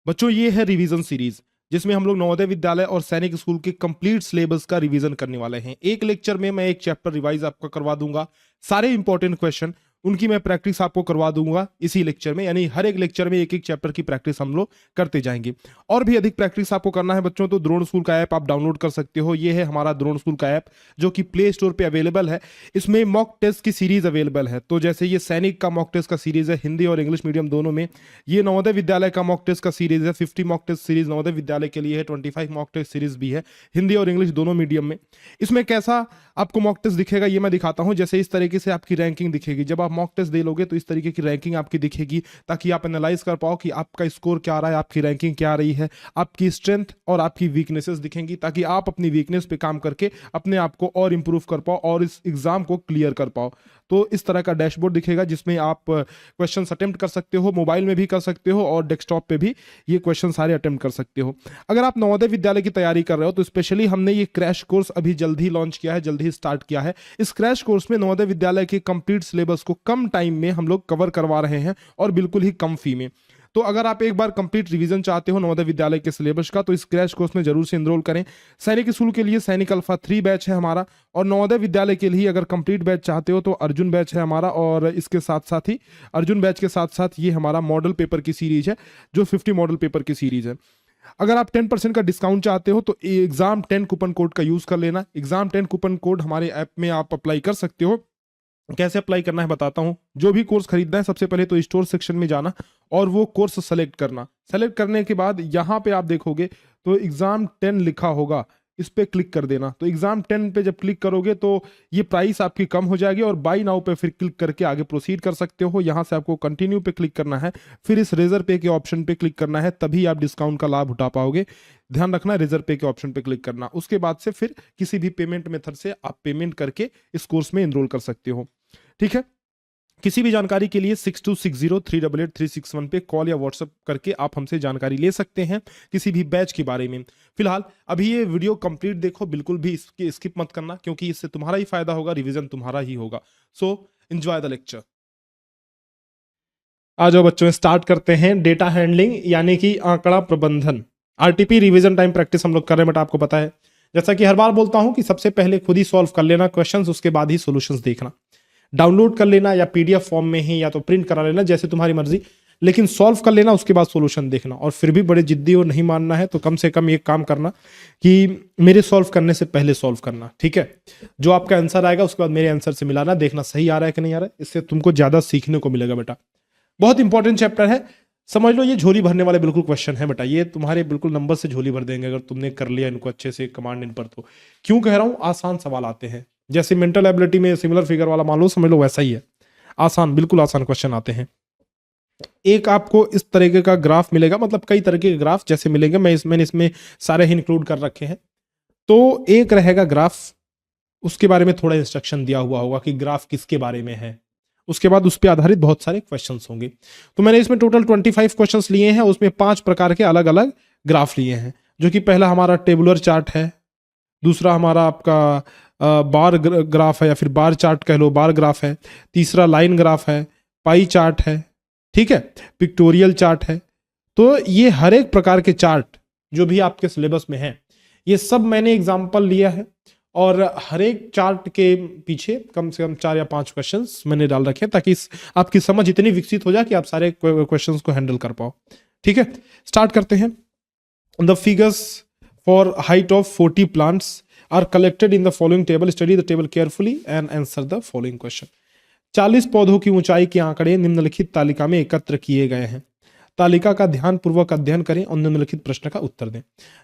बच्चों ये है रिवीजन सीरीज, जिसमें हम लोग नवोदय विद्यालय और सैनिक स्कूल के कंप्लीट सिलेबस का रिवीजन करने वाले हैं। एक लेक्चर में मैं एक चैप्टर रिवाइज आपका करवा दूंगा, सारे इंपॉर्टेंट क्वेश्चन उनकी मैं प्रैक्टिस आपको करवा दूंगा इसी लेक्चर में। यानी हर एक लेक्चर में एक एक चैप्टर की प्रैक्टिस हम लोग करते जाएंगे। और भी अधिक प्रैक्टिस आपको करना है बच्चों तो द्रोण स्कूल का ऐप आप डाउनलोड कर सकते हो। ये है हमारा द्रोण स्कूल का ऐप जो कि प्ले स्टोर पे अवेलेबल है। इसमें मॉक टेस्ट की सीरीज अवेलेबल है। तो जैसे ये सैनिक का मॉक टेस्ट का सीरीज है हिंदी और इंग्लिश मीडियम दोनों में, ये नवोदय विद्यालय का मॉक टेस्ट का सीरीज है। 50 mock test series Navodaya Vidyalaya के लिए है, 25 मॉक टेस्ट सीरीज भी है हिंदी और इंग्लिश दोनों मीडियम में। इसमें कैसा आपको मॉक टेस्ट दिखेगा ये मैं दिखाता हूं। जैसे इस तरीके से आपकी रैंकिंग दिखेगी, जब आप मॉक टेस्ट दे लोगे तो इस तरीके की रैंकिंग आपकी दिखेगी, ताकि आप एनालाइज कर पाओ कि आपका स्कोर क्या आ रहा है, आपकी रैंकिंग क्या आ रही है। आपकी स्ट्रेंथ और आपकी वीकनेसेस दिखेंगी, ताकि आप अपनी वीकनेस पे काम करके अपने आप को और इंप्रूव कर पाओ और इस एग्जाम को क्लियर कर पाओ। तो इस तरह का डैशबोर्ड दिखेगा जिसमें आप क्वेश्चन अटेम्प्ट कर सकते हो, मोबाइल में भी कर सकते हो और डेस्कटॉप पे भी ये क्वेश्चन सारे अटेम्प्ट कर सकते हो। अगर आप नवोदय विद्यालय की तैयारी कर रहे हो तो स्पेशली हमने ये क्रैश कोर्स अभी जल्द ही लॉन्च किया है, जल्द ही स्टार्ट किया है। इस क्रैश कोर्स में नवोदय विद्यालय के कंप्लीट सिलेबस को कम टाइम में हम लोग कवर करवा रहे हैं और बिल्कुल ही कम फी में। तो अगर आप एक बार कंप्लीट रिवीजन चाहते हो नवोदय विद्यालय के सिलेबस का तो इस क्रैश कोर्स में जरूर से एनरोल करें। सैनिक स्कूल के लिए सैनिक अल्फा 3 बैच है हमारा, और नवोदय विद्यालय के लिए अगर कंप्लीट बैच चाहते हो तो अर्जुन बैच है हमारा। और इसके साथ साथ ही अर्जुन बैच के साथ साथ ये हमारा मॉडल पेपर की सीरीज है जो 50 मॉडल पेपर की सीरीज है। अगर आप 10% का डिस्काउंट चाहते हो तो एग्जाम 10 कूपन कोड का यूज कर लेना। एग्जाम 10 कूपन कोड हमारे ऐप में आप अप्लाई कर सकते हो। कैसे अप्लाई करना है बताता हूं। जो भी कोर्स खरीदना है सबसे पहले तो स्टोर सेक्शन में जाना और वो कोर्स सेलेक्ट करना। सेलेक्ट करने के बाद यहां पे आप देखोगे तो एग्जाम 10 लिखा होगा, इस पे क्लिक कर देना। तो एग्जाम 10 पे जब क्लिक करोगे तो ये प्राइस आपकी कम हो जाएगी और बाई नाउ पे फिर क्लिक करके आगे प्रोसीड कर सकते हो। यहां से आपको कंटिन्यू पे क्लिक करना है, फिर इस रेजर पे के ऑप्शन पे क्लिक करना है, तभी आप डिस्काउंट का लाभ उठा पाओगे। ध्यान रखना रेजर पे के ऑप्शन पे क्लिक करना। उसके बाद से फिर किसी भी पेमेंट मेथड से आप पेमेंट करके इस कोर्स में एनरोल कर सकते हो। ठीक है। किसी भी जानकारी के लिए 6260388361 पे कॉल या व्हाट्सएप करके आप हमसे जानकारी ले सकते हैं किसी भी बैच के बारे में। फिलहाल अभी ये वीडियो कंप्लीट देखो, बिल्कुल भी इसकी स्किप मत करना, क्योंकि इससे तुम्हारा ही फायदा होगा, रिवीजन तुम्हारा ही होगा। So enjoy the lecture. आ जाओ बच्चों, स्टार्ट करते हैं। डेटा हैंडलिंग यानी कि आंकड़ा प्रबंधन, आरटीपी रिवीजन टाइम प्रैक्टिस हम लोग कर रहे हैं। बट आपको पता है जैसा कि हर बार बोलता हूं कि सबसे पहले खुद ही सॉल्व कर लेना क्वेश्चंस, उसके बाद ही सॉल्यूशंस देखना। डाउनलोड कर लेना या पीडीएफ फॉर्म में ही, या तो प्रिंट करा लेना, जैसे तुम्हारी मर्जी, लेकिन सॉल्व कर लेना, उसके बाद सॉल्यूशन देखना। और फिर भी बड़े जिद्दी और नहीं मानना है तो कम से कम एक काम करना कि मेरे सॉल्व करने से पहले सॉल्व करना। ठीक है। जो आपका आंसर आएगा उसके बाद मेरे आंसर से मिलाना, देखना सही आ रहा है कि नहीं आ रहा है। इससे तुमको ज्यादा सीखने को मिलेगा बेटा। बहुत इंपॉर्टेंट चैप्टर है, समझ लो। ये झोली भरने वाले बिल्कुल क्वेश्चन है बेटा, ये तुम्हारे बिल्कुल नंबर से झोली भर देंगे अगर तुमने कर लिया इनको अच्छे से कमांड इन पर। तो क्यों कह रहा हूं, आसान सवाल आते हैं। जैसे मेंटल एबिलिटी में सिमिलर फिगर वाला मान लो, समझ लो वैसा ही है। आसान, बिल्कुल आसान क्वेश्चन आते हैं। एक आपको इस तरीके का ग्राफ मिलेगा, मतलब कई तरह के ग्राफ जैसे मिलेंगे, मैंने इसमें सारे ही इंक्लूड कर रखे हैं। तो एक रहेगा ग्राफ, उसके बारे में थोड़ा इंस्ट्रक्शन दिया हुआ होगा कि ग्राफ किसके बारे में है। उसके बाद उस पर आधारित बहुत सारे क्वेश्चंस होंगे। तो मैंने इसमें टोटल 25 क्वेश्चंस लिए हैं, उसमें 5 प्रकार के अलग अलग ग्राफ लिए हैं। जो कि पहला हमारा टेबुलर चार्ट है, दूसरा हमारा आपका बार ग्राफ है या फिर बार चार्ट कह लो, बार ग्राफ है। तीसरा लाइन ग्राफ है, पाई चार्ट है, ठीक है, पिक्टोरियल चार्ट है। तो ये हर एक प्रकार के चार्ट जो भी आपके सिलेबस में है, ये सब मैंने एग्जाम्पल लिया है। और हर एक चार्ट के पीछे कम से कम 4 या 5 क्वेश्चंस मैंने डाल रखे हैं, ताकि आपकी समझ इतनी विकसित हो जाए कि आप सारे क्वेश्चंस को हैंडल कर पाओ। ठीक है, स्टार्ट करते हैं। The figures for height of 40 plants are collected in the following table, study the table carefully and answer the following question. 40 पौधों की ऊंचाई के आंकड़े निम्नलिखित तालिका में एकत्र किए गए हैं। तालिका का ध्यानपूर्वक अध्ययन करें और निम्नलिखित प्रश्न का उत्तर दें।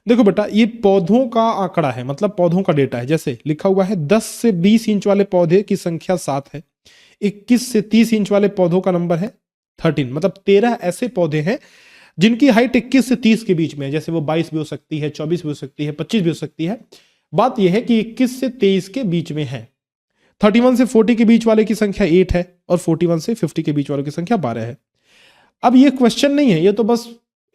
देखो बेटा, ये पौधों का आंकड़ा है, मतलब पौधों का डेटा है। जैसे लिखा हुआ है 10 से 20 इंच वाले पौधे की संख्या 7 है, 21 से 30 इंच वाले पौधों का नंबर है 13। मतलब 13 ऐसे पौधे हैं जिनकी हाइट 21 से 30 के बीच में है। जैसे वो 22 भी हो सकती है, 24 भी हो सकती है, 25 भी हो सकती है। बात यह है कि 21 से 23 के बीच में है। 31 से 40 के बीच वाले की संख्या 8 है और 41 से 50 के बीच वालों की संख्या 12 है। अब ये क्वेश्चन नहीं है, ये तो बस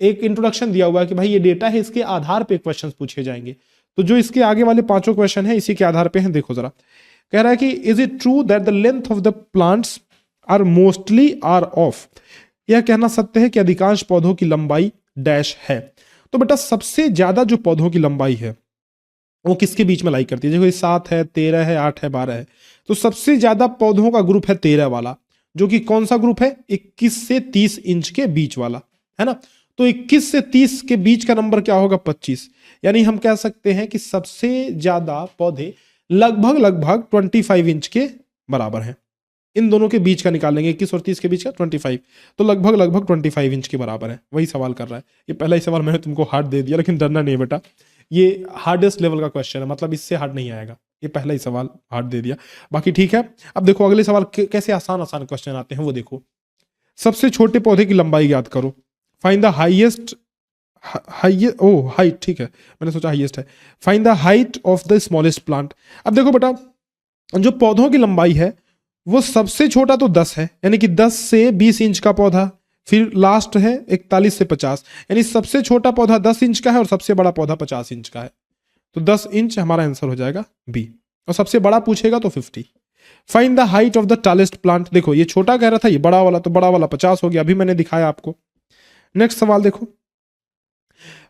एक इंट्रोडक्शन दिया हुआ है कि भाई ये डेटा है, इसके आधार पे क्वेश्चंस पूछे जाएंगे। तो जो इसके आगे वाले 5 क्वेश्चन है इसी के आधार पे हैं। देखो जरा, कह रहा है कि is it true that the length of the plants are mostly are of. यह कहना सत्य है कि अधिकांश पौधों की लंबाई डैश है। तो बेटा सबसे ज्यादा जो पौधों की लंबाई है वो किसके बीच में लाई करती है? देखो ये 7 है, 13 है, 8 है, 12 है। तो सबसे ज्यादा पौधों का ग्रुप है 13 वाला, जो कि कौन सा ग्रुप है? 21 से 30 इंच के बीच वाला, है ना। तो 21 से 30 के बीच का नंबर क्या होगा? 25। यानी हम कह सकते हैं कि सबसे ज्यादा पौधे लगभग लगभग 25 इंच के बराबर हैं। इन दोनों के बीच का निकालेंगे, 21 और 30 के बीच का 25, तो लगभग लगभग 25 इंच के बराबर है। वही सवाल कर रहा है। ये पहला ही सवाल मैंने तुमको हार्ड दे दिया, लेकिन डरना नहीं है बेटा, ये हार्डेस्ट लेवल का क्वेश्चन है, मतलब इससे हार्ड नहीं आएगा। ये पहला ही सवाल हार्ड दे दिया, बाकी ठीक है। अब देखो अगले सवाल कैसे आसान आसान क्वेश्चन आते हैं वो देखो। सबसे छोटे पौधे की लंबाई याद करो। फाइंड द हाईएस्ट हाइट, ठीक है, मैंने सोचा हाईएस्ट है। Find the height of the smallest plant. अब देखो बेटा, जो पौधों की लंबाई है वो सबसे छोटा तो 10 है, यानी कि 10 से 20 इंच का पौधा, फिर लास्ट है 41 से 50, यानी सबसे छोटा पौधा 10 इंच का है और सबसे बड़ा पौधा 50 इंच का है। तो 10 इंच हमारा आंसर हो जाएगा बी। और सबसे बड़ा पूछेगा तो 50। Find the height of the tallest plant. देखो ये छोटा कह रहा था, ये बड़ा वाला, तो बड़ा वाला 50 हो गया, अभी मैंने दिखाया आपको। नेक्स्ट सवाल देखो।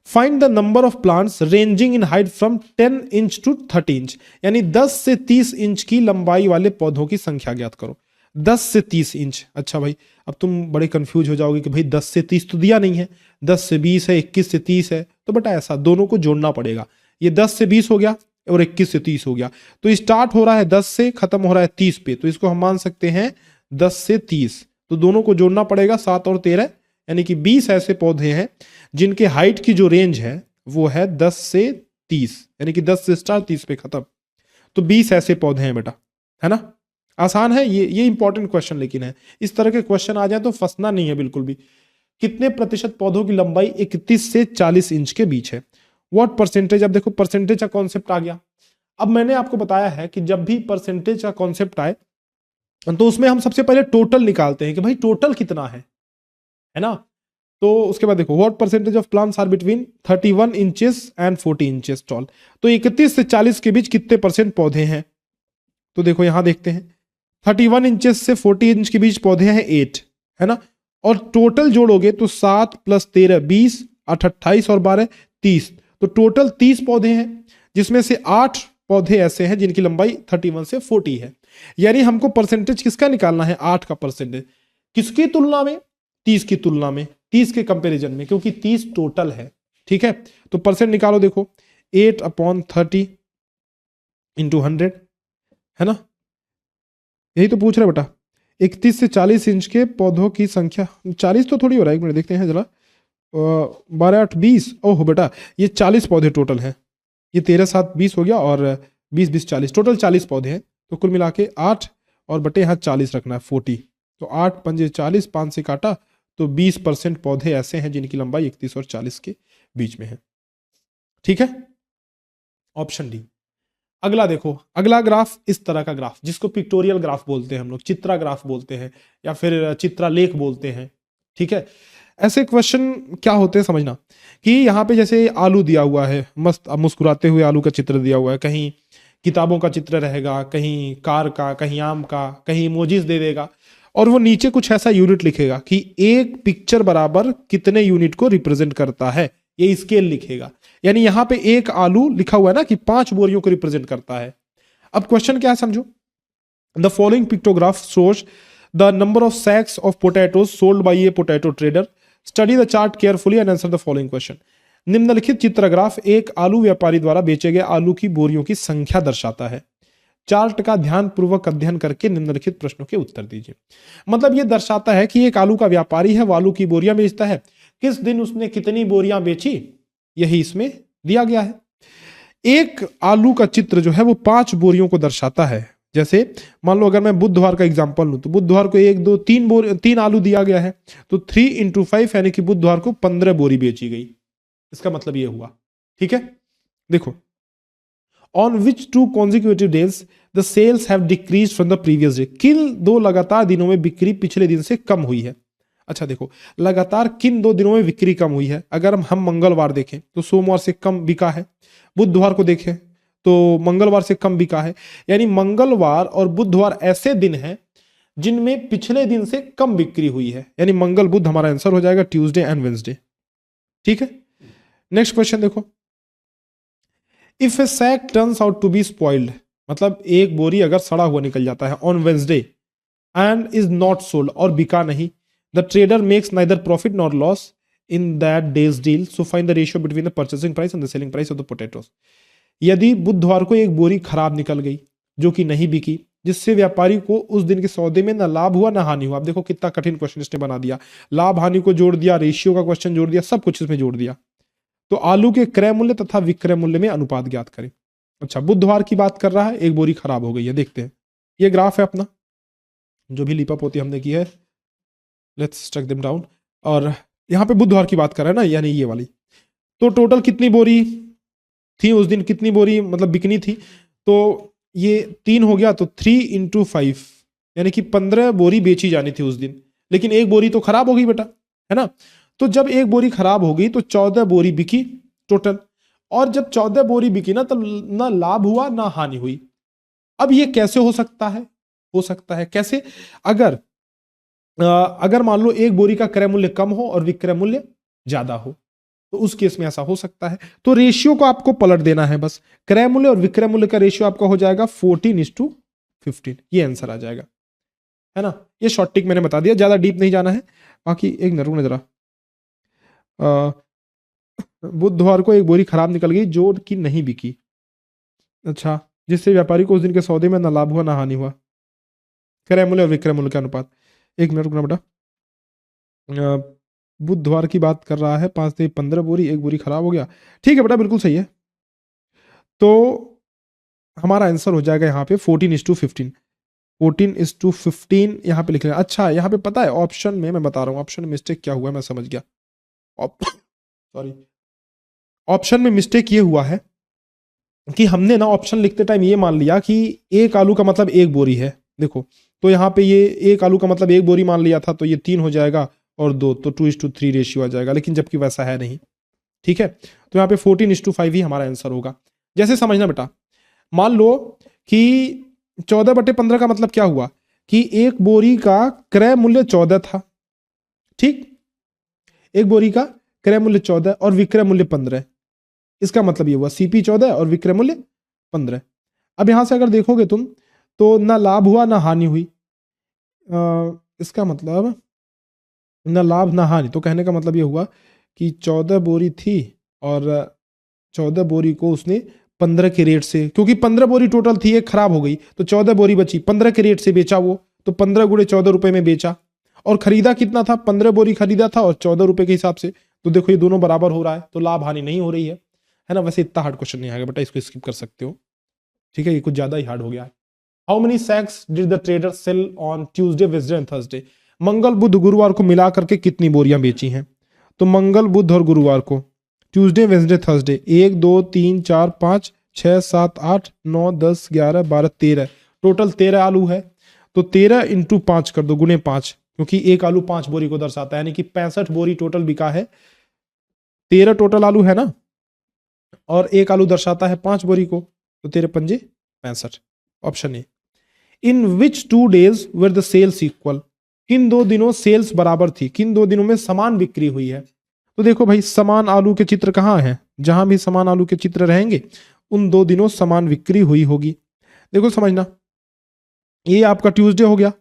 Find the number of plants ranging in height from 10 inch to 30 inch, यानी 10 से 30 इंच की लंबाई वाले पौधों की संख्या ज्ञात करो। 10 से 30 इंच। अच्छा भाई, अब तुम बड़े कंफ्यूज हो जाओगे कि भाई 10 से 30 तो दिया नहीं है, 10 से 20 है, 21 से 30 है। तो बेटा ऐसा दोनों को जोड़ना पड़ेगा। ये 10 से 20 हो गया और 21 से 30 हो गया, तो स्टार्ट हो रहा है 10 से, खत्म हो रहा है 30 पे, तो इसको हम मान सकते हैं 10 से 30। तो दोनों को जोड़ना पड़ेगा, 7 और 13, यानी कि 20 ऐसे पौधे हैं जिनके हाइट की जो रेंज है वो है 10 से 30, यानी कि 10 से स्टार्ट 30 पे खत्म। तो 20 ऐसे पौधे हैं बेटा, है ना। आसान है ये इंपॉर्टेंट क्वेश्चन लेकिन है। इस तरह के क्वेश्चन आ जाए तो फंसना नहीं है बिल्कुल भी। कितने प्रतिशत पौधों की लंबाई 31 से 40 इंच के बीच है? What percentage. अब देखो परसेंटेज का कॉन्सेप्ट आ गया। अब मैंने आपको बताया है कि जब भी परसेंटेज का कॉन्सेप्ट आए तो उसमें हम सबसे पहले टोटल निकालते हैं कि भाई टोटल कितना है ना। तो उसके बाद देखो what percentage of plants are between 31 inches and 40 inches tall. तो 31 से 40 के बीच कितने परसेंट पौधे हैं? तो देखो यहां देखते हैं, 31 इंचेस से 40 इंच के बीच पौधे हैं 8, है ना। और टोटल जोड़ोगे तो 7 + 13 20, 8 28 और 12 30, तो टोटल 30 पौधे हैं, जिसमें से 8 पौधे ऐसे हैं जिनकी लंबाई 31 से 40 है। यानी हमको परसेंटेज किसका निकालना है? 8 का परसेंटेज। किसकी तुलना में? 30 की तुलना में, 30 के कंपैरिजन में, क्योंकि 30 टोटल है। ठीक है, तो परसेंट निकालो। देखो 8/30 × 100, है ना। यही तो पूछ रहे बेटा। 31 से 40 इंच के पौधों की संख्या, 40 तो थोड़ी हो रहा है, एक मिनट देखते हैं जरा। 12 8 20, ओह बेटा ये 40 पौधे टोटल हैं। ये 13 7 20 हो गया और 20 20 40, टोटल 40 पौधे हैं। तो कुल मिला के 8 और बटे यहाँ 40 रखना है, 40। तो 8 पंजे 40, 5 से काटा तो 20% पौधे ऐसे हैं जिनकी लंबाई 31 और 40 के बीच में है। ठीक है, ऑप्शन डी। अगला देखो, अगला ग्राफ इस तरह का ग्राफ, जिसको पिक्टोरियल ग्राफ बोलते हैं हम लोग, चित्रा ग्राफ बोलते हैं या फिर चित्रालेख बोलते हैं। ठीक है, ऐसे क्वेश्चन क्या होते हैं समझना कि यहाँ पे जैसे आलू दिया हुआ है, मस्त मुस्कुराते हुए आलू का चित्र दिया हुआ है, कहीं किताबों का चित्र रहेगा, कहीं कार का, कहीं आम का, कहीं इमोजीज दे देगा, और वो नीचे कुछ ऐसा यूनिट लिखेगा कि एक पिक्चर बराबर कितने यूनिट को रिप्रेजेंट करता है, ये स्केल लिखेगा। यानी यहां पे एक आलू लिखा हुआ है ना कि 5 बोरियों को रिप्रेजेंट करता है। अब क्वेश्चन क्या है समझो। The following pictograph shows the number of sacks of potatoes sold by a potato trader. Study the chart carefully and answer the following question. निम्नलिखित चित्रग्राफ एक आलू व्यापारी द्वारा बेचे गए आलू की बोरियों की संख्या दर्शाता है। चार्ट का ध्यानपूर्वक अध्ययन करके निम्नलिखित प्रश्नों के उत्तर दीजिए। मतलब यह दर्शाता है कि एक आलू का व्यापारी है, वो आलू की बोरियां बेचता है, किस दिन उसने कितनी बोरियां बेची, यही इसमें दिया गया है। एक आलू का चित्र जो है वो 5 बोरियों को दर्शाता है। जैसे मान लो अगर मैं बुधवार का एग्जांपल लूं तो बुधवार को 1 2 3 आलू दिया गया है, तो 3 × 5 यानी कि बुधवार को 15 बोरी बेची गई। इसका मतलब ये हुआ। ठीक है, देखो on which 2 consecutive days the sales have decreased from the previous day। किन 2 लगातार दिनों में बिक्री पिछले दिन से कम हुई है। अच्छा देखो, लगातार किन 2 दिनों में बिक्री कम हुई है। अगर हम मंगलवार देखें तो सोमवार से कम बिका है, बुधवार को देखें तो मंगलवार से कम बिका है। यानी मंगलवार और बुधवार ऐसे दिन हैं जिनमें पिछले दिन से कम बिक्री हुई है। यानी मंगल बुध हमारा आंसर हो जाएगा ट्यूसडे एंड वेंसडे। ठीक है, नेक्स्ट क्वेश्चन देखो। If a sack turns out to be spoiled, मतलब एक बोरी अगर सड़ा हुआ निकल जाता है on Wednesday and is not sold, और बिका नहीं, the trader makes neither profit nor loss in that day's deal, so find the ratio between the purchasing price and the selling price of the potatoes. यदि बुधवार को एक बोरी खराब निकल गई जो कि नहीं बिकी, जिससे व्यापारी को उस दिन के सौदे में ना लाभ हुआ ना हानि हुआ। अब देखो कितना कठिन क्वेश्चन इसने बना दिया, लाभ हानि को जोड़ दिया, रेशियो का क्वेश्चन जोड़ दिया, सब कुछ इसमें जोड़ दिया। तो आलू के क्रय मूल्य तथा विक्रय मूल्य में अनुपात ज्ञात करें। अच्छा, बुधवार की बात कर रहा है, एक बोरी खराब हो गई है, देखते हैं। ये ग्राफ है अपना जो भी लिपा पोती हमने की है, लेट्स स्ट्रक देम डाउन। और यहाँ पे बुधवार की बात कर रहा है ना, यानी ये वाली। तो टोटल कितनी बोरी थी उस दिन, कितनी बोरी मतलब बिकनी थी, तो ये 3 हो गया, तो 3 × 5 यानी कि 15 बोरी बेची जानी थी उस दिन, लेकिन एक बोरी तो खराब हो गई बेटा, है ना। तो जब एक बोरी खराब हो गई तो 14 बोरी बिकी टोटल, और जब 14 बोरी बिकी ना, तब ना लाभ हुआ ना हानि हुई। अब ये कैसे हो सकता है? हो सकता है कैसे? अगर मान लो एक बोरी का क्रय मूल्य कम हो और विक्रय मूल्य ज्यादा हो, तो उस केस में ऐसा हो सकता है। तो रेशियो को आपको पलट देना है बस, क्रय मूल्य और विक्रय मूल्य का रेशियो आपका हो जाएगा 14:15, ये आंसर आ जाएगा, है ना। ये शॉर्ट टिक मैंने बता दिया, ज्यादा डीप नहीं जाना है। बाकी एक नजर जरा, बुधवार को एक बोरी खराब निकल गई जो कि नहीं बिकी, अच्छा, जिससे व्यापारी को उस दिन के सौदे में ना लाभ हुआ ना हानि हुआ। क्रय मूल्य और विक्रय मूल्य का अनुपात, एक मिनट रुकना बेटा। बुधवार की बात कर रहा है, 5 से 15 बोरी, एक बोरी खराब हो गया, ठीक है बेटा, बिल्कुल सही है। तो हमारा आंसर हो जाएगा यहाँ पे 14:15, 14:15 यहाँ पे लिख लेना। अच्छा, यहाँ पे पता है ऑप्शन में, मैं बता रहा हूँ ऑप्शन में मिस्टेक क्या हुआ है, मैं समझ गया। सॉरी, ऑप्शन में मिस्टेक ये हुआ है कि हमने ना ऑप्शन लिखते टाइम ये मान लिया कि एक आलू का मतलब एक बोरी है। देखो, तो यहाँ पे ये एक आलू का मतलब एक बोरी मान लिया था, तो ये 3 हो जाएगा और 2, तो 2:3 रेशियो आ जाएगा, लेकिन जबकि वैसा है नहीं, ठीक है। तो यहाँ पे 14:5 ही हमारा आंसर होगा। जैसे समझना बेटा, मान लो कि 14/15 का मतलब क्या हुआ कि एक बोरी का क्रय मूल्य 14 था, ठीक, एक बोरी का क्रय मूल्य 14 और विक्रय मूल्य 15, इसका मतलब ये हुआ सीपी 14 और विक्रय मूल्य 15। अब यहां से अगर देखोगे तुम, तो ना लाभ हुआ ना हानि हुई, इसका मतलब ना लाभ ना हानि, तो कहने का मतलब ये हुआ कि 14 बोरी थी और 14 बोरी को उसने 15 के रेट से, क्योंकि 15 बोरी टोटल थी, एक खराब हो गई तो 14 बोरी बची, 15 के रेट से बेचा वो, तो 15 × 14 रुपए में बेचा। और खरीदा कितना था? 15 बोरी खरीदा था और 14 रुपए के हिसाब से, तो देखो ये दोनों बराबर हो रहा है, तो लाभ हानि नहीं हो रही है ना। वैसे इतना हार्ड क्वेश्चन नहीं आएगा बेटा, इसको स्किप कर सकते हो, ठीक है, ये कुछ ज्यादा ही हार्ड हो गया है। How many sacks did the trader sell on Tuesday, Wednesday and Thursday? मंगल बुध गुरुवार को मिला करके कितनी बोरियां बेची हैं? तो मंगल बुध और गुरुवार को, ट्यूसडे वेडनेसडे थर्सडे, 1 2 3 4 5 6 7 8 9 10 11 12 13, टोटल 13 आलू है। तो 13 × 5 कर दो, गुणे 5, क्योंकि एक आलू 5 बोरी को दर्शाता है, यानी कि 65 बोरी टोटल बिका है। 13 टोटल आलू है ना, और एक आलू दर्शाता है 5 बोरी को, तो 13 × 5 = 65, option A. In which 2 days were the sales equal? किन 2 दिनों सेल्स बराबर थी, किन 2 दिनों में समान बिक्री हुई है? तो देखो भाई, समान आलू के चित्र कहाँ हैं? जहां भी समान आलू के चित्र रहेंगे उन 2 दिनों समान बिक्री हुई होगी। देखो समझना, ये आपका ट्यूसडे हो गया,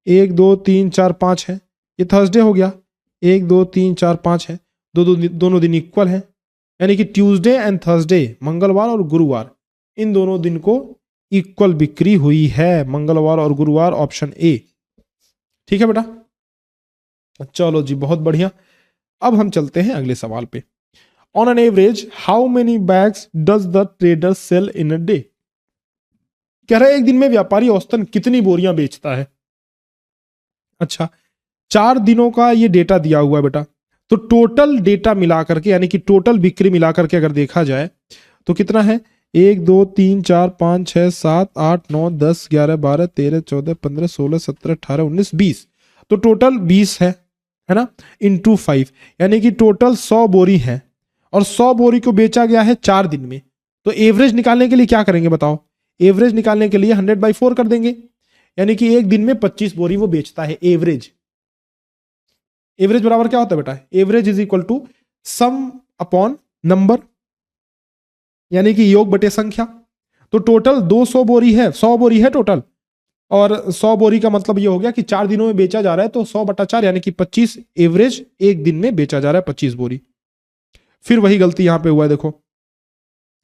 1 2 3 4 5 है, ये थर्सडे हो गया, 1 2 3 4 5 है, दोनों दिन इक्वल है, यानी कि ट्यूसडे एंड थर्सडे, मंगलवार और गुरुवार, इन दोनों दिन को इक्वल बिक्री हुई है, मंगलवार और गुरुवार, ऑप्शन ए, ठीक है बेटा। चलो जी, बहुत बढ़िया। अब हम चलते हैं अगले सवाल पे। On an average how many bags does the trader sell in a day? कह रहा है एक दिन में व्यापारी औसतन कितनी बोरियां बेचता है। अच्छा, 4 दिनों का ये डेटा दिया हुआ है बेटा, तो टोटल डेटा मिला करके, यानी कि टोटल बिक्री मिला करके अगर देखा जाए तो कितना है? 1 2 3 4 5 6 7 8 9 10 11 12 13 14 15 16 17 18 19 20, तो टोटल 20 है ना, × 5, यानी कि टोटल 100 बोरी है, और 100 बोरी को बेचा गया है 4 दिन में। तो एवरेज निकालने के लिए क्या करेंगे बताओ? एवरेज निकालने के लिए 100/4 कर देंगे, यानी कि एक दिन में 25 बोरी वो बेचता है। एवरेज बराबर क्या होता है बेटा? Average is equal to sum upon number, यानी कि योग बटे संख्या। तो टोटल 200 बोरी है, 100 बोरी है टोटल, और 100 बोरी का मतलब ये हो गया कि 4 दिनों में बेचा जा रहा है, तो 100 बटा 4 यानी कि 25 एवरेज एक दिन में बेचा जा रहा है 25 बोरी। फिर वही गलती यहां पे हुआ है, देखो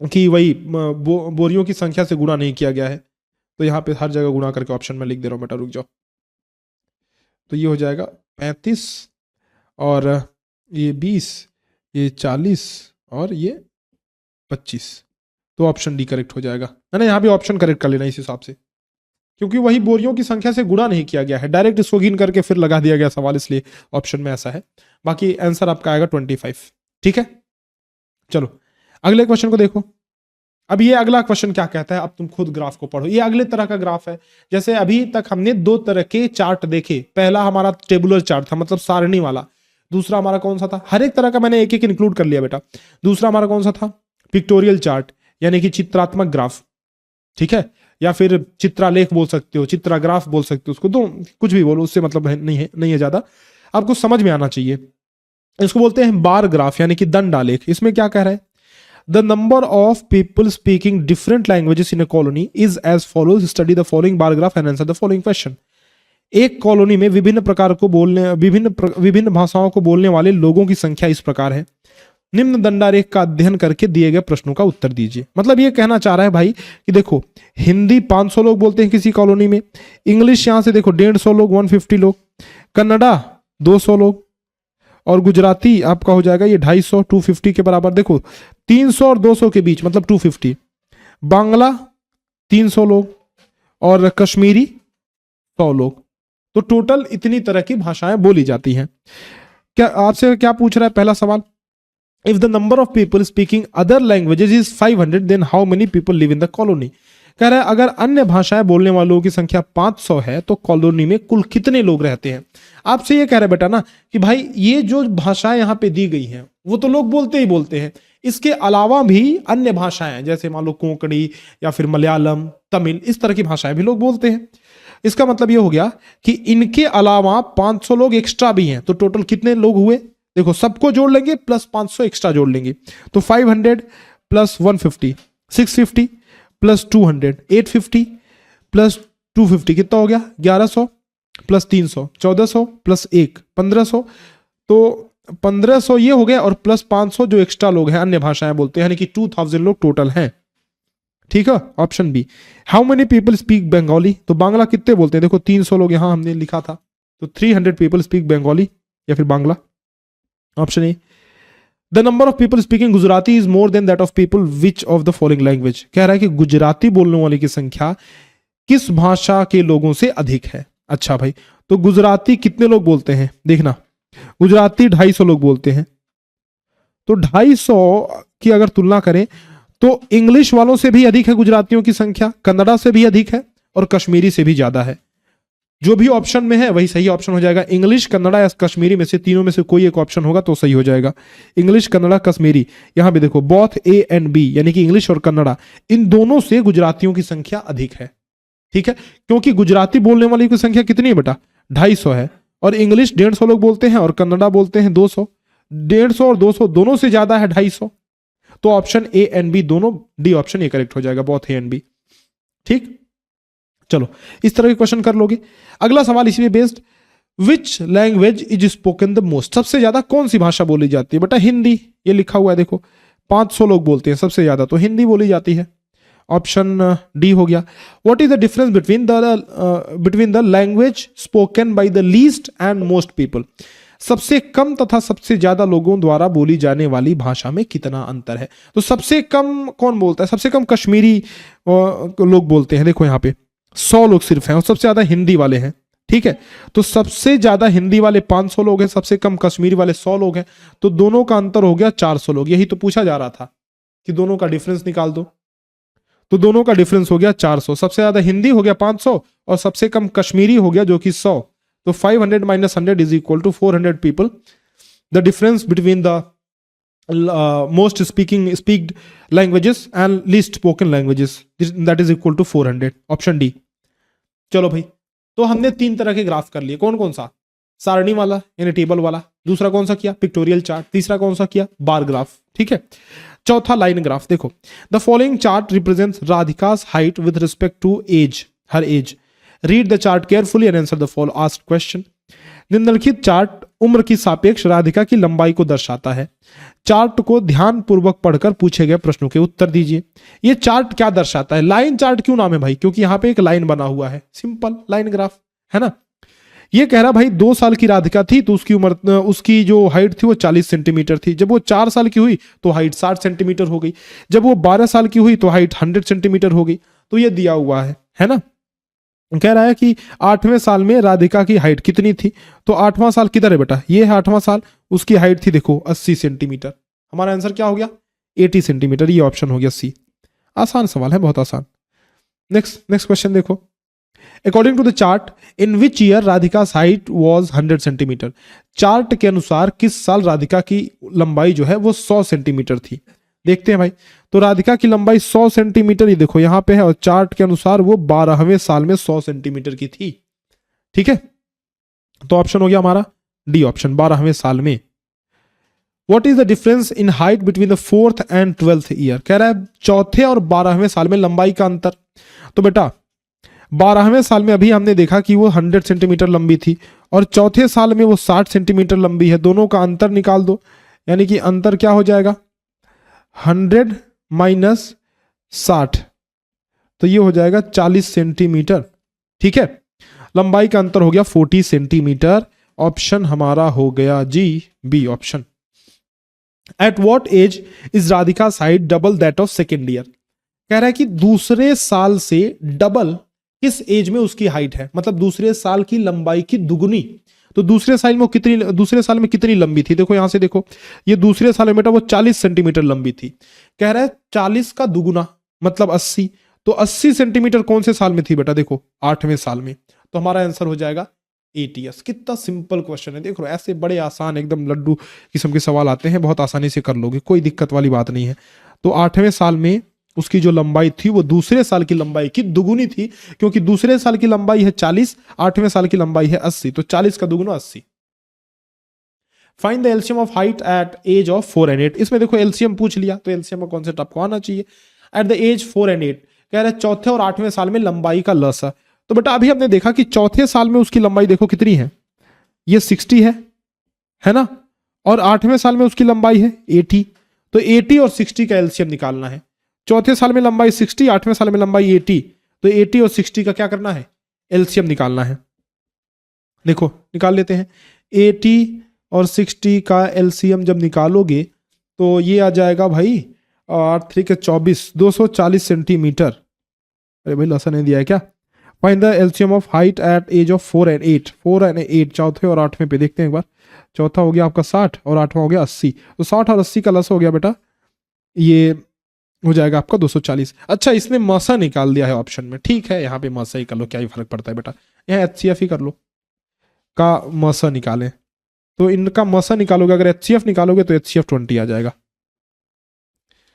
कि वही बोरियों की संख्या से गुणा नहीं किया गया है, तो यहां पे हर जगह गुणा करके ऑप्शन में लिख दे रहा हूं बेटा, रुक जाओ। तो ये हो जाएगा 35 और ये 20, ये 40 और ये 25, तो ऑप्शन डी करेक्ट हो जाएगा, है ना। यहाँ भी ऑप्शन करेक्ट कर लेना इस हिसाब से, क्योंकि वही बोरियों की संख्या से गुणा नहीं किया गया है, डायरेक्ट इसको गिन करके फिर लगा दिया गया सवाल, इसलिए ऑप्शन में ऐसा है। बाकी आंसर आपका आएगा 25। ठीक है, चलो अगले क्वेश्चन को देखो। अब ये अगला क्वेश्चन क्या कहता है, अब तुम खुद ग्राफ को पढ़ो। ये अगले तरह का ग्राफ है। जैसे अभी तक हमने दो तरह के चार्ट देखे, पहला हमारा टेबुलर चार्ट था, मतलब सारणी वाला। दूसरा हमारा कौन सा था, हर एक तरह का मैंने एक एक इंक्लूड कर लिया बेटा। दूसरा हमारा कौन सा था, पिक्टोरियल चार्ट, यानी कि चित्रात्मक ग्राफ। ठीक है, या फिर चित्रालेख बोल सकते हो, चित्राग्राफ बोल सकते हो उसको, तो कुछ भी बोलो, उससे मतलब नहीं है ज्यादा, आपको समझ में आना चाहिए। इसको बोलते हैं बार ग्राफ, यानी कि दंडालेख। इसमें क्या कह रहा है, the number of people speaking different languages in a colony is as follows, study the following bar graph and answer the following question. एक कॉलोनी में विभिन्न प्रकार को बोलने विभिन्न भाषाओं को बोलने वाले लोगों की संख्या इस प्रकार है, निम्न दंडारेख का अध्ययन करके दिए गए प्रश्नों का उत्तर दीजिए। मतलब ये कहना चाह रहा है भाई कि देखो, हिंदी 500 लोग बोलते हैं किसी कॉलोनी में, इंग्लिश यहां से देखो 150 लोग, 150 लोग, कन्नडा 200 लोग, और गुजराती आपका हो जाएगा ये 250, 250 के बराबर। देखो 300 और 200 के बीच मतलब 250, बांग्ला 300 लोग और कश्मीरी 100 लोग। तो टोटल इतनी तरह की भाषाएं बोली जाती हैं। क्या आपसे क्या पूछ रहा है पहला सवाल, if the number of people speaking other languages is 500 then how many people live in the colony. कह रहा है अगर अन्य भाषाएं बोलने वालों की संख्या 500 है तो कॉलोनी में कुल कितने लोग रहते हैं। आपसे ये कह रहे बेटा ना कि भाई ये जो भाषाएं यहाँ पे दी गई हैं वो तो लोग बोलते ही बोलते हैं, इसके अलावा भी अन्य भाषाएं जैसे मान लो कोंकणी या फिर मलयालम, तमिल, इस तरह की भाषाएं भी लोग बोलते हैं। इसका मतलब ये हो गया कि इनके अलावा 500 लोग एक्स्ट्रा भी हैं, तो टोटल कितने लोग हुए, देखो सबको जोड़ लेंगे प्लस 500 एक्स्ट्रा जोड़ लेंगे, तो 500 प्लस 150 650 प्लस 200 850 प्लस 250 कितना हो गया 1100 प्लस 300 1400 प्लस 1 1500, तो 1500 ये हो गया, और प्लस 500 जो एक्स्ट्रा लोग हैं अन्य भाषाएं बोलते हैं, यानी कि 2000 लोग टोटल हैं। ठीक है, option B. How many people speak Bengali, तो बांग्ला कितने बोलते हैं, देखो 300 लोग यहां हमने लिखा था, तो 300 पीपल स्पीक बंगाली या फिर Bangla, option A. The number of people speaking Gujarati is more than that of people which of the following language. कह रहा है कि गुजराती बोलने वाले की संख्या किस भाषा के लोगों से अधिक है। अच्छा भाई, तो गुजराती कितने लोग बोलते हैं, देखना गुजराती 250 लोग बोलते हैं, तो 250 की अगर तुलना करें तो इंग्लिश वालों से भी अधिक है गुजरातियों की संख्या, कन्नड़ा से भी अधिक है और कश्मीरी से भी ज्यादा है। जो भी ऑप्शन में है वही सही ऑप्शन हो जाएगा। इंग्लिश, कन्नड़ा या कश्मीरी में से तीनों में से कोई एक ऑप्शन होगा तो सही हो जाएगा। इंग्लिश, कन्नड़ा, कश्मीरी, यहां पे देखो बोथ ए एंड बी, यानी कि इंग्लिश और कन्नड़ा, इन दोनों से गुजरातियों की संख्या अधिक है। ठीक है, क्योंकि गुजराती बोलने वाली की संख्या कितनी है बेटा 250 है, और इंग्लिश 150 लोग बोलते हैं और कन्नड़ा बोलते हैं 200, 150 और 200 दोनों से ज्यादा है 250, तो ऑप्शन ए एंड बी दोनों, डी ऑप्शन ये करेक्ट हो जाएगा, बोथ ए एंड बी। ठीक, चलो इस तरह के क्वेश्चन कर लोगे। अगला सवाल इसी पे based, which language is spoken the most, सबसे ज्यादा कौन सी भाषा बोली जाती है, बेटा हिंदी, ये लिखा हुआ है देखो 500 लोग बोलते हैं सबसे ज्यादा, तो हिंदी बोली जाती है, ऑप्शन डी हो गया। What is the difference between the language spoken by the least and most people, सबसे कम तथा सबसे ज्यादा लोगों द्वारा बोली जाने वाली भाषा में कितना अंतर है। तो सबसे कम कौन बोलता है, सबसे कम कश्मीरी लोग बोलते हैं, देखो यहाँ पे 100 लोग सिर्फ हैं, और सबसे ज्यादा हिंदी वाले हैं। ठीक है, तो सबसे ज्यादा हिंदी वाले 500 लोग हैं, सबसे कम कश्मीरी वाले 100 लोग हैं, तो दोनों का अंतर हो गया 400 लोग। यही तो पूछा जा रहा था कि दोनों का डिफरेंस निकाल दो, तो दोनों का डिफरेंस हो गया 400। सबसे ज्यादा हिंदी हो गया 500 और सबसे कम कश्मीरी हो गया जो कि 100, तो 500 minus 100 is equal to 400 people. The difference between the most speaked languages and least spoken languages, that is equal to 400, option D. चलो भाई, तो हमने 3 तरह के ग्राफ कर लिए, कौन कौन सा, सारणी वाला यानी टेबल वाला, दूसरा कौन सा किया पिक्टोरियल चार्ट, तीसरा कौन सा किया बार ग्राफ, ठीक है। चौथा लाइन ग्राफ। देखो the following chart represents Radhika's height with respect to age, हर age. Read the chart carefully and answer the follow asked question. निम्नलिखित चार्ट उम्र की सापेक्ष राधिका की लंबाई को दर्शाता है। चार्ट को ध्यान पूर्वक पढ़कर पूछे गए प्रश्नों के उत्तर दीजिए। ये चार्ट क्या दर्शाता है? लाइन चार्ट क्यों नाम है भाई? क्योंकि यहां पे एक लाइन बना हुआ है, सिंपल लाइन ग्राफ है ना। ये कह रहा भाई 2 साल की राधिका थी तो उसकी उम्र, उसकी जो हाइट थी वो 40 सेंटीमीटर थी। जब वो 4 साल की हुई तो हाइट 60 सेंटीमीटर हो गई। जब वो 12 साल की हुई तो हाइट 100 सेंटीमीटर हो गई। तो ये दिया हुआ है ना। कह रहा है कि 8वें साल में राधिका की हाइट कितनी थी, तो 8वां साल किधर है बेटा? ये है 8वां साल। उसकी हाइट थी देखो 80 सेंटीमीटर। हमारा आंसर क्या हो गया? 80 सेंटीमीटर। ये ऑप्शन हो गया सी। आसान सवाल है, बहुत आसान। नेक्स्ट क्वेश्चन देखो। According to the chart in which year Radhika height was 100 centimetre. Chart के अनुसार किस साल राधिका की लंबाई जो है वो 100 सेंटीमीटर थी? देखते हैं भाई। तो राधिका की लंबाई 100 सेंटीमीटर, ये देखो यहां पे है, और चार्ट के अनुसार वो 12वें साल में 100 सेंटीमीटर की थी, ठीक है। तो ऑप्शन हो गया हमारा डी ऑप्शन, 12वें साल में। What is the difference in height between the 4th and 12th year? कह रहा है चौथे और 12वें साल में लंबाई का अंतर। तो बेटा 12वें साल में अभी हमने देखा कि वो 100 सेंटीमीटर लंबी थी, और चौथे साल में वो 60 सेंटीमीटर लंबी है। दोनों का अंतर निकाल दो, यानी कि अंतर क्या हो जाएगा? 100 माइनस 60, तो ये हो जाएगा 40 सेंटीमीटर, ठीक है। लंबाई का अंतर हो गया 40 सेंटीमीटर। ऑप्शन हमारा हो गया जी B option. At what age is Radhika height double that of second year? कह रहा है कि दूसरे साल से डबल किस एज में उसकी हाइट है, मतलब दूसरे साल की लंबाई की दुगुनी। तो दूसरे साल में कितनी लंबी थी? देखो यहां से देखो, ये दूसरे साल में बेटा वो 40 सेंटीमीटर लंबी थी। कह रहा है 40 का दुगुना मतलब 80। तो 80 सेंटीमीटर कौन से साल में थी बेटा? देखो 8वें साल में। तो हमारा आंसर हो जाएगा 80 ईयर्स। कितना सिंपल क्वेश्चन है, देखो ऐसे बड़े आसान एकदम लड्डू किस्म के सवाल आते हैं, बहुत आसानी से कर लोगे, कोई दिक्कत वाली बात नहीं है। तो 8वें साल में उसकी जो लंबाई थी वो दूसरे साल की लंबाई की दुगुनी थी, क्योंकि दूसरे साल की लंबाई है 40, 8वें साल की लंबाई है 80, तो 40 का दुगुना 80। Find the LCM of height at age of 4 and 8। इसमें देखो एलसीएम पूछ लिया, तो एलसीएम का कॉन्सेप्ट आपको आना चाहिए। एट द एज 4 and 8 कह रहे चौथे और 8वें साल में लंबाई का लसा। तो बेटा अभी हमने देखा कि चौथे साल में उसकी लंबाई देखो कितनी है, ये 60 है ना, और 8वें साल में उसकी लंबाई है 80। तो 80 और 60 का एलसीएम निकालना है। चौथे साल में लंबाई 60, 8वें साल में लंबाई 80, तो 80 और 60 का क्या करना है? एलसीएम निकालना है। देखो निकाल लेते हैं। 80 और 60 का एलसीएम जब निकालोगे तो ये आ जाएगा भाई 8 3 के 24, 240 सेंटीमीटर। अरे भाई लसा नहीं दिया है क्या? Find the LCM of height at age of 4 and 8। 4 and 8 चौथे और 8वें पे देखते हैं एक बार। चौथा हो गया आपका 60 और 8वां हो गया 80। तो 60 और 80 का लस हो गया बेटा, ये हो जाएगा आपका 240। अच्छा इसने मसा निकाल दिया है ऑप्शन में, ठीक है, यहाँ पे मसा ही कर लो, क्या ही फर्क पड़ता है बेटा। यहाँ एचसीएफ ही कर लो, का मसा निकालें, तो इनका मसा निकालोगे, अगर एचसीएफ निकालोगे तो एचसीएफ 20 आ जाएगा,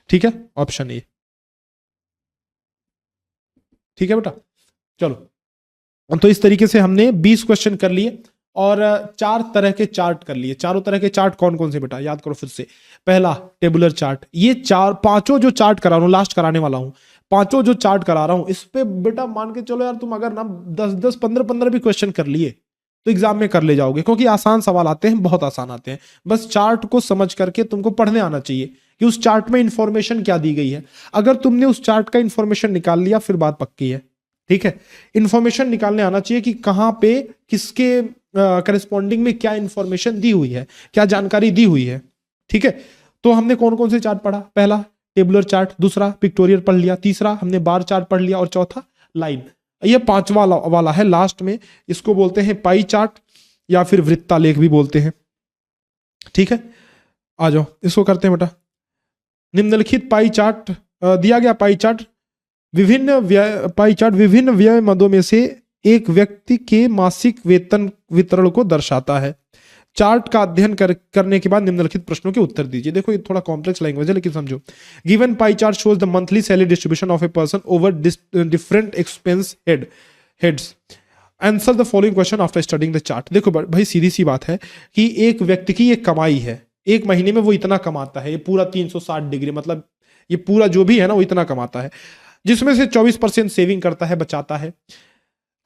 ठीक है, ऑप्शन ए, ठीक है बेटा। चलो तो इस तरीके से हमने 20 क्वेश्चन कर लिए और 4 तरह के चार्ट कर लिए। चारों तरह के चार्ट कौन कौन से बेटा? याद करो फिर से। पहला टेबुलर चार्ट, ये पांचों जो चार्ट करा रहा हूं, लास्ट कराने वाला हूं, पांचों जो चार्ट करा रहा हूं, इस पे बेटा मान के चलो यार, तुम अगर ना 10 15 भी क्वेश्चन कर लिए तो एग्जाम में कर ले जाओगे, क्योंकि आसान सवाल आते हैं, बहुत आसान आते हैं। बस चार्ट को समझ करके तुमको पढ़ने आना चाहिए कि उस चार्ट में इंफॉर्मेशन क्या दी गई है। अगर तुमने उस चार्ट का इंफॉर्मेशन निकाल लिया फिर बात पक्की है, ठीक है। इंफॉर्मेशन निकालने आना चाहिए कि कहां पे किसके करस्पॉन्डिंग में क्या इंफॉर्मेशन दी हुई है, क्या जानकारी दी हुई है, ठीक है। तो हमने कौन कौन से चार्ट पढ़ा? पहला टेबुलर चार्ट, दूसरा पिक्टोरियल पढ़ लिया, तीसरा हमने बार चार्ट पढ़ लिया, और चौथा लाइन। ये 5वां वाला है लास्ट में, इसको बोलते हैं पाई चार्ट या फिर वृत्तालेख भी बोलते हैं, ठीक है। आ जाओ इसको करते हैं बेटा। निम्नलिखित पाई चार्ट दिया गया पाई चार्ट विभिन्न व्यय मदों में से एक व्यक्ति के मासिक वेतन वितरण को दर्शाता है। चार्ट का अध्ययन करने के बाद निम्नलिखित प्रश्नों के उत्तर दीजिए। देखो ये थोड़ा कॉम्प्लेक्स लैंग्वेज है लेकिन समझो। Given pie chart shows the monthly salary distribution of a person over different expense heads. Answer the following question after studying the chart. देखो भाई सीधी सी बात है कि एक व्यक्ति की एक कमाई है, एक महीने में वो इतना कमाता है, ये पूरा 360 डिग्री मतलब ये पूरा जो भी है ना वो इतना कमाता है, जिसमें से 24% सेविंग करता है, बचाता है,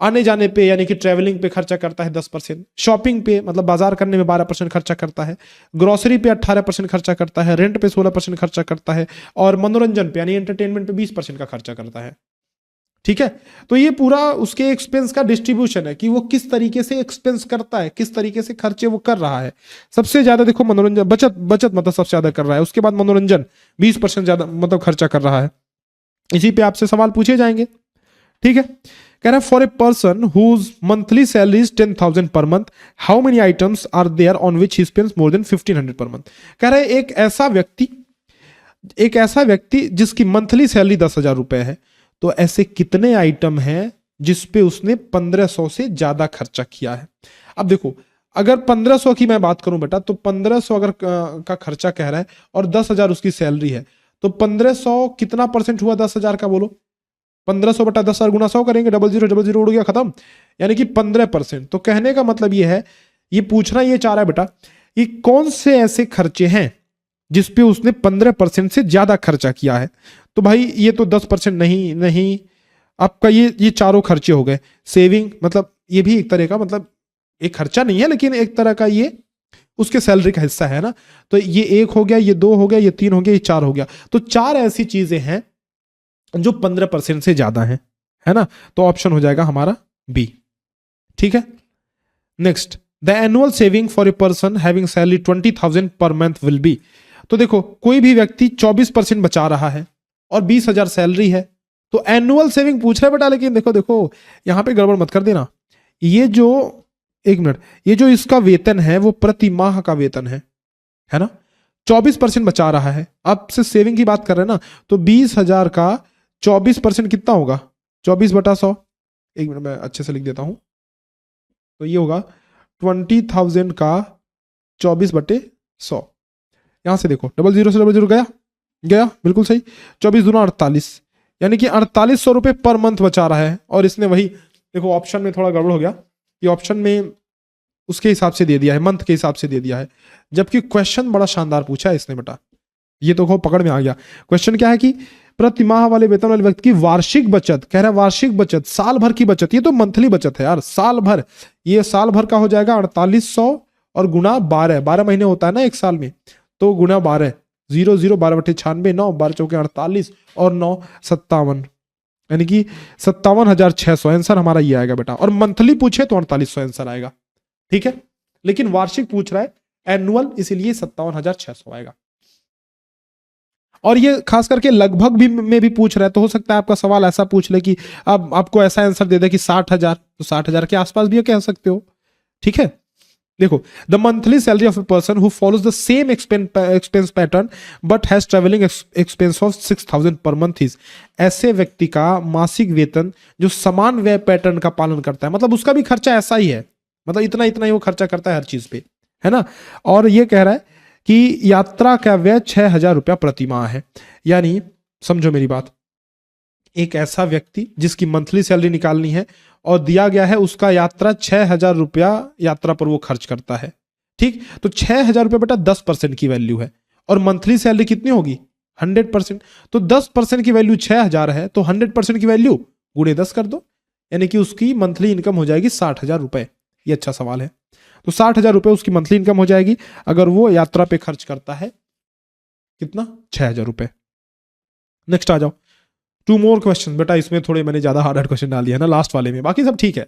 आने जाने पे यानी कि ट्रैवलिंग पे खर्चा करता है 10%, शॉपिंग पे मतलब बाजार करने में 12% खर्चा करता है, ग्रोसरी पे 18% खर्चा करता है, रेंट पे 16% खर्चा करता है, और मनोरंजन पे यानी एंटरटेनमेंट पे 20% का खर्चा करता है। ठीक है, तो ये पूरा उसके एक्सपेंस का डिस्ट्रीब्यूशन है कि वो किस तरीके से एक्सपेंस करता है, किस तरीके से खर्चे वो कर रहा है। सबसे ज्यादा देखो मनोरंजन, बचत मतलब सबसे ज्यादा कर रहा है, उसके बाद मनोरंजन 20% ज्यादा मतलब खर्चा कर रहा है। इसी पे आपसे सवाल पूछे जाएंगे। ठीक है, कह रहा है for a person whose monthly salary is 10,000 per month, how many items are there on which he spends more than 1,500 per month. कह रहा है एक ऐसा व्यक्ति जिसकी मंथली सैलरी 10,000 रुपए है, तो ऐसे कितने आइटम हैं जिस पे उसने 1,500 से ज्यादा खर्चा किया है। अब देखो अगर 1,500 की मैं बात करूं बेटा, तो 1,500 अगर का खर्चा कह रहा है और 10,000 उसकी सैलरी है, तो 1,500 कितना परसेंट हुआ 10,000 का, बोलो। 1,500 बटा 10,000 गुना 100 करेंगे, 0000 उड़ गया, खत्म, यानी कि 15%। तो कहने का मतलब ये है, ये पूछना ये चाह रहा है बेटा, ये कौन से ऐसे खर्चे हैं जिसपे उसने 15% से ज्यादा खर्चा किया है। तो भाई ये तो 10% नहीं आपका ये चारों खर्चे हो गए। सेविंग मतलब ये भी एक तरह का मतलब एक खर्चा नहीं है, लेकिन एक तरह का ये उसके सैलरी का हिस्सा है ना। तो ये 1 हो गया, ये 2 हो गया, ये 3 हो गया, ये 4 हो गया। तो 4 ऐसी चीजें हैं जो 15% से ज्यादा है ना। तो ऑप्शन हो जाएगा हमारा बी। ठीक है, next, the annual saving for a person having salary 20,000 per month will be. तो देखो कोई भी व्यक्ति 24% बचा रहा है और 20,000 सैलरी है, तो एनुअल सेविंग पूछ रहा है बेटा। लेकिन देखो यहां पे गड़बड़ मत कर देना, ये जो एक मिनट, ये जो इसका वेतन है वो प्रति माह का वेतन है ना। 24% बचा रहा है, अब से सेविंग की बात कर रहे हैं ना, तो 20,000 का 24% कितना होगा, 24 बटा 100। एक मिनट मैं अच्छे से लिख देता हूं, तो ये होगा 20,000 का 24 बटे 100। यहां से देखो 00 से 00 गया बिल्कुल सही। 24 दूना 48, यानी कि 4800 रुपए पर मंथ बचा रहा है। और इसने वही देखो ऑप्शन में थोड़ा गड़बड़ हो गया, ये ऑप्शन में उसके हिसाब से दे दिया है, मंथ के हिसाब से दे दिया है, जबकि क्वेश्चन बड़ा शानदार पूछा है इसने बेटा। ये तो पकड़ में आ गया। क्वेश्चन क्या है कि प्रति माह वाले वेतन वाले व्यक्ति की वार्षिक बचत, कह रहा है वार्षिक बचत, साल भर की बचत। ये तो मंथली बचत है यार, साल भर, ये साल भर का हो जाएगा 4800 और गुना 12 महीने होता है ना एक साल में, तो गुना 12, 00 12 बटे 96, 9 12 चौके 48 और 9 57, यानी कि 57,600 आंसर हमारा ये आएगा बेटा। और मंथली पूछे तो 4800 आंसर आएगा। ठीक है, लेकिन वार्षिक पूछ रहा है एनुअल, इसीलिए 57,600 आएगा। और ये खास करके लगभग भी में भी पूछ रहा है, तो हो सकता है आपका सवाल ऐसा पूछ ले कि अब आपको ऐसा आंसर दे दे कि 60,000, तो 60,000 के आसपास भी कह सकते हो। ठीक है, देखो the monthly salary of a person who follows the same expense pattern but has travelling expense of 6,000 per month is. ऐसे व्यक्ति का मासिक वेतन जो समान व्यय पैटर्न का पालन करता है, मतलब उसका भी खर्चा ऐसा ही है, मतलब इतना ही वो खर्चा करता है हर चीज पे, है ना। और ये कह रहा है कि यात्रा का व्यय 6,000 रुपया प्रति माह है। यानी समझो मेरी बात, एक ऐसा व्यक्ति जिसकी मंथली सैलरी निकालनी है और दिया गया है उसका यात्रा 6,000 रुपया यात्रा पर वो खर्च करता है। ठीक, तो 6,000 रुपया बेटा 10% की वैल्यू है, और मंथली सैलरी कितनी होगी 100%। तो 10% की वैल्यू 6,000 है, तो 100% की वैल्यू गुणे 10 कर दो, यानी कि उसकी मंथली इनकम हो जाएगी 60,000 रुपए। ये अच्छा सवाल है। तो 60,000 रुपए उसकी मंथली इनकम हो जाएगी अगर वो यात्रा पे खर्च करता है कितना, 6,000 रुपए। नेक्स्ट आ जाओ, 2 मोर क्वेश्चन बेटा। इसमें थोड़े मैंने ज्यादा हार्ड क्वेश्चन डाल दिया है ना लास्ट वाले में, बाकी सब ठीक है,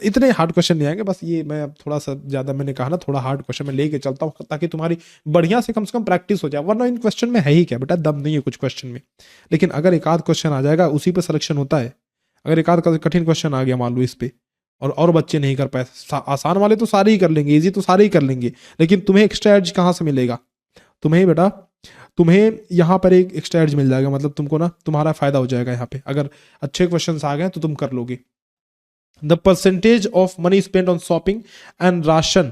इतने हार्ड क्वेश्चन नहीं आएंगे। बस ये मैं थोड़ा सा ज्यादा मैंने कहा ना, थोड़ा हार्ड क्वेश्चन में लेके चलता हूँ ताकि तुम्हारी बढ़िया से कम प्रैक्टिस हो जाए। वरना इन क्वेश्चन में है ही क्या बेटा, दम नहीं है कुछ क्वेश्चन में। लेकिन अगर एक आध क्वेश्चन आ जाएगा उसी पे सिलेक्शन होता है। अगर एक आध कठिन क्वेश्चन आ गया मान लो इस पे, और बच्चे नहीं कर पाए, आसान वाले तो सारे ही कर लेंगे, इजी तो सारे ही कर लेंगे, लेकिन तुम्हें एक्स्ट्रा एज कहाँ से मिलेगा? तुम्हें बेटा, तुम्हें यहाँ पर एक एक्स्ट्रा एज मिल जाएगा, मतलब तुमको ना तुम्हारा फायदा हो जाएगा यहाँ पे। अगर अच्छे क्वेश्चंस आ गए तो तुम कर लोगे। The percentage of money spend on shopping and ration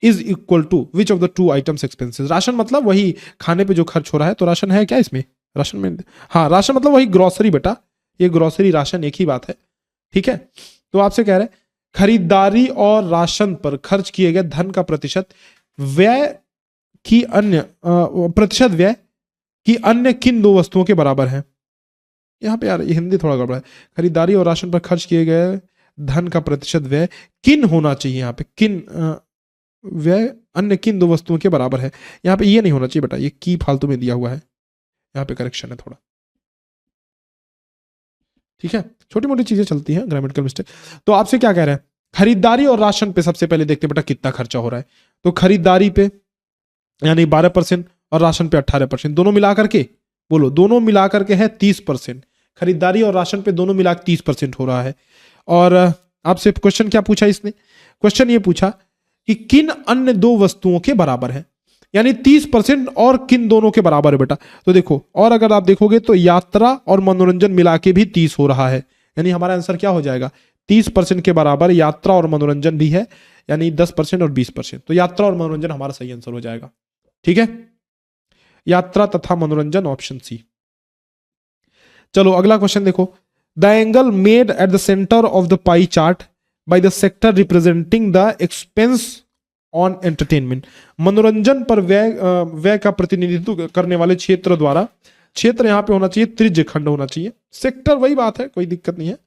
is equal to which of the 2 items expenses. Ration मतलब वही खाने पे जो खर्च हो रहा है, तो राशन है क्या इसमें, राशन में, हाँ राशन मतलब वही ग्रोसरी बेटा, ये ग्रोसरी राशन एक ही बात है। ठीक है, तो आपसे कह रहे हैं खरीदारी और राशन पर खर्च किए गए धन का प्रतिशत व्यय की अन्य प्रतिशत व्यय की अन्य किन दो वस्तुओं के बराबर है। यहाँ पे यार ये हिंदी थोड़ा गड़बड़ा है। खरीदारी और राशन पर खर्च किए गए धन का प्रतिशत व्यय किन होना चाहिए, यहाँ पे किन व्यय अन्य किन दो वस्तुओं के बराबर है। यहाँ पे ये नहीं होना चाहिए बेटा, ये की फालतू में दिया हुआ है, यहाँ पे करेक्शन है थोड़ा। ठीक है, छोटी मोटी चीजें चलती हैं, ग्रामेटिकल मिस्टेक। तो आपसे क्या कह रहे हैं, खरीदारी और राशन पे सबसे पहले देखते हैं बेटा कितना खर्चा हो रहा है। तो खरीदारी पे यानी 12% और राशन पे 18%, दोनों मिला करके बोलो, दोनों मिला करके है 30%। खरीदारी और राशन पे दोनों मिला 30% हो रहा है। और आपसे क्वेश्चन क्या पूछा इसने, क्वेश्चन ये पूछा कि किन अन्य दो वस्तुओं के बराबर है, यानी 30% और किन दोनों के बराबर है बेटा। तो देखो, और अगर आप देखोगे तो यात्रा और मनोरंजन मिला के भी 30 हो रहा है, यानी हमारा आंसर क्या हो जाएगा, 30% के बराबर यात्रा और मनोरंजन भी है, यानी 10% और 20%। तो यात्रा और मनोरंजन हमारा सही आंसर हो जाएगा। ठीक है, यात्रा तथा मनोरंजन, ऑप्शन सी। चलो अगला क्वेश्चन देखो, the angle made at the centre of the pie chart by the sector representing the expense on entertainment. मनोरंजन पर व्यय का प्रतिनिधित्व करने वाले क्षेत्र द्वारा, क्षेत्र यहां पे होना चाहिए त्रिज्य खंड होना चाहिए, सेक्टर वही बात है, कोई दिक्कत नहीं है।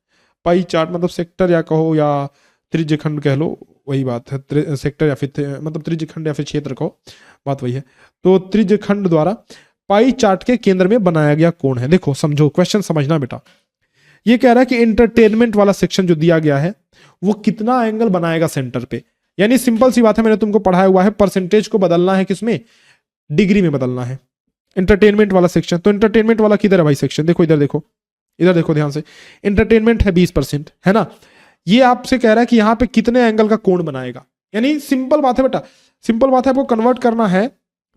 पाई चार्ट मतलब सेक्टर या कहो या त्रिज्य खंड कह लो, वही बात है, सेक्टर या फिर मतलब त्रिज्य खंड या फिर क्षेत्र कहो, बात वही है। तो त्रिज्य खंड द्वारा पाई चार्ट के केंद्र में बनाया गया कोण है। देखो समझो, क्वेश्चन समझना बेटा, ये कह रहा है कि एंटरटेनमेंट वाला सेक्शन जो दिया गया है वो कितना एंगल बनाएगा सेंटर पे। यानी सिंपल सी बात है, मैंने तुमको पढ़ाया हुआ है, परसेंटेज को बदलना है किसमें, डिग्री में बदलना है। एंटरटेनमेंट वाला सेक्शन, तो एंटरटेनमेंट वाला किधर है भाई सेक्शन, देखो इधर देखो, इधर देखो ध्यान से, एंटरटेनमेंट है 20%, है ना। ये आपसे कह रहा है कि यहाँ पे कितने एंगल का कोण बनाएगा, यानी सिंपल बात है बेटा, सिंपल बात है, आपको कन्वर्ट करना है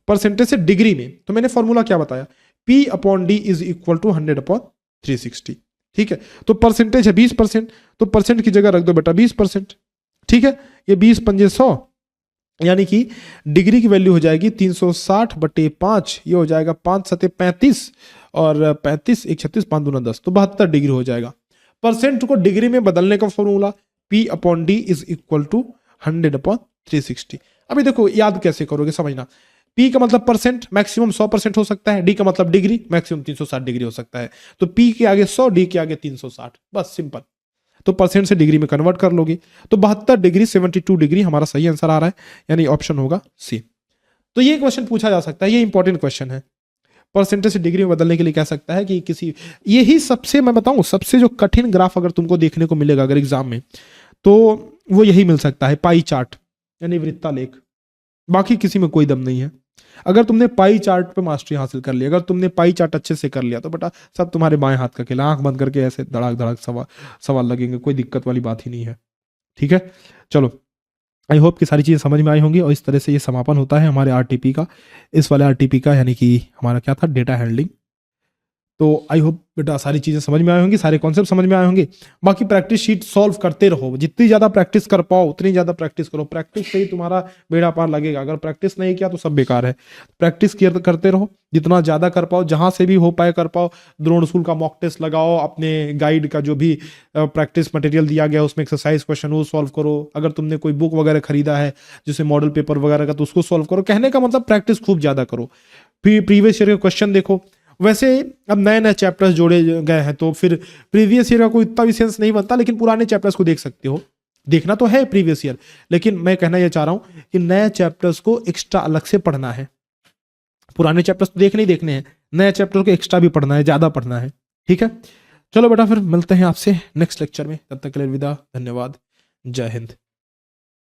परसेंटेज से डिग्री में। तो मैंने फॉर्मूला क्या बताया, P/D इज इक्वल टू 100/360। ठीक है, तो परसेंटेज है 20%, तो परसेंट की जगह रख दो बेटा 20%। ठीक है, ये 20 पंजे 100, यानी कि डिग्री की वैल्यू हो जाएगी 360/5, ये हो जाएगा 5 सते 35 और 35 1 36 5 दूना 10, तो 72 डिग्री हो जाएगा। परसेंट को डिग्री में बदलने का formula P/D is equal to 100/360। अभी देखो याद कैसे करोगे, समझना। P का मतलब परसेंट, मैक्सिमम 100% हो सकता है। D का मतलब डिग्री, मैक्सिमम 360 डिग्री हो सकता है। तो P के आगे 100, D के आगे 360, बस सिंपल। तो परसेंट से डिग्री में कन्वर्ट कर लोगे तो 72 डिग्री 72 डिग्री हमारा सही आंसर आ रहा है, यानी ऑप्शन होगा सी। तो ये क्वेश्चन पूछा जा सकता है, ये इंपॉर्टेंट क्वेश्चन है। परसेंटेज से डिग्री में बदलने के लिए कह सकता है कि किसी, यही सबसे मैं बताऊं सबसे जो कठिन ग्राफ अगर तुमको देखने को मिलेगा अगर एग्जाम में, तो वो यही मिल सकता है, पाई चार्ट यानी वृत्तालेख। बाकी किसी में कोई दम नहीं है। अगर तुमने पाई चार्ट पे मास्टरी हासिल कर ली, अगर तुमने पाई चार्ट अच्छे से कर लिया, तो बेटा सब तुम्हारे बाएं हाथ का खेल, आंख बंद करके ऐसे धड़ाक धड़ाक सवाल लगेंगे, कोई दिक्कत वाली बात ही नहीं है। ठीक है, चलो आई होप कि सारी चीज़ें समझ में आई होंगी। और इस तरह से ये समापन होता है हमारे आरटीपी का, इस वाले आरटीपी का, यानी कि हमारा क्या था, डेटा हैंडलिंग। तो आई होप बेटा सारी चीज़ें समझ में आए होंगी, सारे कॉन्सेप्ट समझ में आए होंगे। बाकी प्रैक्टिस शीट सॉल्व करते रहो, जितनी ज़्यादा प्रैक्टिस कर पाओ उतनी ज़्यादा प्रैक्टिस करो। प्रैक्टिस से ही तुम्हारा बेड़ा पार लगेगा, अगर प्रैक्टिस नहीं किया तो सब बेकार है। प्रैक्टिस करते रहो, जितना ज़्यादा कर पाओ, जहाँ से भी हो पाए कर पाओ। द्रोण स्कूल का मॉक टेस्ट लगाओ, अपने गाइड का जो भी प्रैक्टिस मटेरियल दिया गया उसमें एक्सरसाइज क्वेश्चन वो सॉल्व करो। अगर तुमने कोई बुक वगैरह खरीदा है जैसे मॉडल पेपर वगैरह का, तो उसको सॉल्व करो। कहने का मतलब प्रैक्टिस खूब ज़्यादा करो। प्रीवियस ईयर के क्वेश्चन देखो। वैसे अब नए नए चैप्टर्स जोड़े गए हैं तो फिर प्रीवियस ईयर का कोई इतना भी सेंस नहीं बनता, लेकिन पुराने चैप्टर्स को देख सकते हो। देखना तो है प्रीवियस ईयर, लेकिन मैं कहना यह चाह रहा हूं कि नए चैप्टर्स को एक्स्ट्रा अलग से पढ़ना है। पुराने चैप्टर्स तो देखने ही देखने हैं, नए चैप्टर को एक्स्ट्रा भी पढ़ना है, ज्यादा पढ़ना है। ठीक है, चलो बेटा फिर मिलते हैं आपसे नेक्स्ट लेक्चर में, तब तक के लिए अलविदा, धन्यवाद, जय हिंद।